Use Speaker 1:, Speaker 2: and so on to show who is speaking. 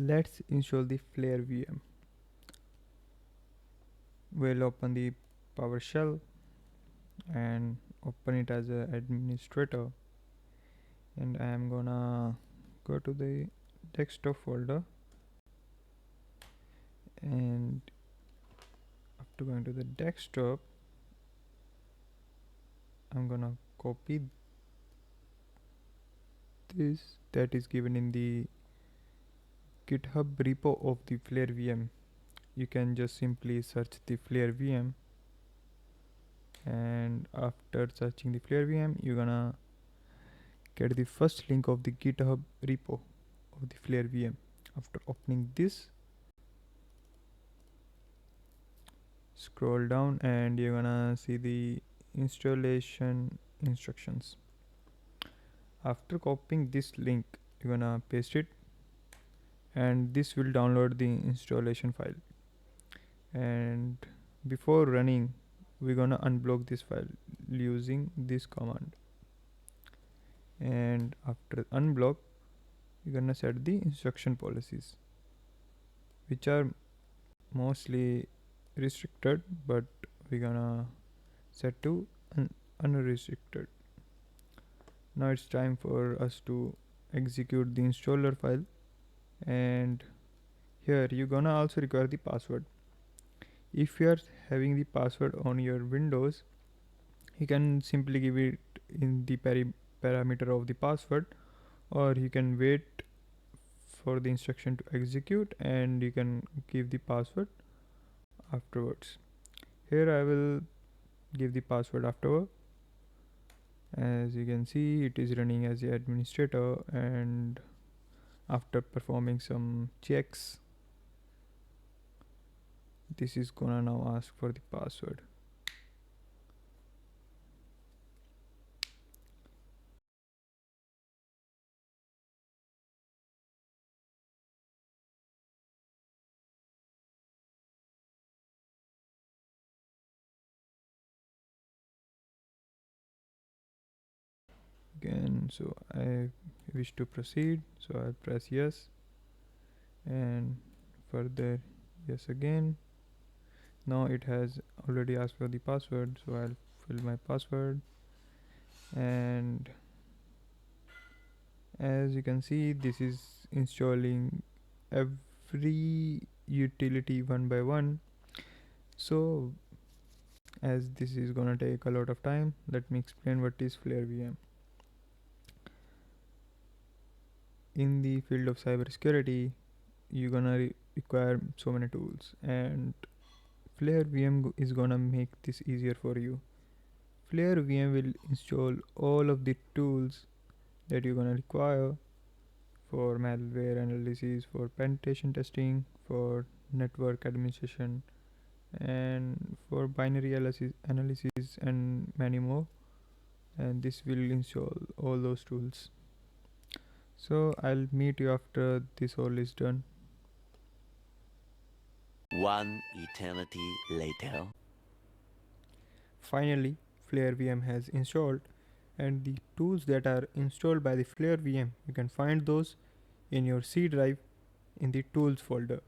Speaker 1: Let's install the Flare VM. We'll open the PowerShell and open it as an administrator, and I am gonna go to the desktop folder, and after going to the desktop I'm gonna copy this that is given in the GitHub repo of the Flare VM. You can just simply search the Flare VM, and after searching the Flare VM you're gonna get the first link of the GitHub repo of the Flare VM. After opening this, scroll down and you're gonna see the installation instructions. After copying this link you're gonna paste it, and this will download the installation file. And before running we're gonna unblock this file using this command, and after unblock you're gonna set the instruction policies, which are mostly restricted, but we're gonna set to unrestricted. Now it's time for us to execute the installer file, and here you're gonna also require the password. If you are having the password on your Windows, you can simply give it in the parameter of the password, or you can wait for the instruction to execute and you can give the password afterwards. Here I will give the password afterward. As you can see, it is running as the administrator, and after performing some checks, this is gonna now ask for the password. Again, so I wish to proceed, so I'll press yes, and further yes again. Now it has already asked for the password, so I'll fill my password, and as you can see this is installing every utility one by one. So as this is gonna take a lot of time, let me explain what is Flare VM. In the field of cybersecurity you're gonna require so many tools, and Flare VM is gonna make this easier for you. Flare VM will install all of the tools that you're gonna require for malware analysis, for penetration testing, for network administration, and for binary analysis and many more. And this will install all those tools. So I'll meet you after this all is done.
Speaker 2: One eternity later.
Speaker 1: Finally, Flare VM has installed, and the tools that are installed by the Flare VM, you can find those in your C drive in the tools folder.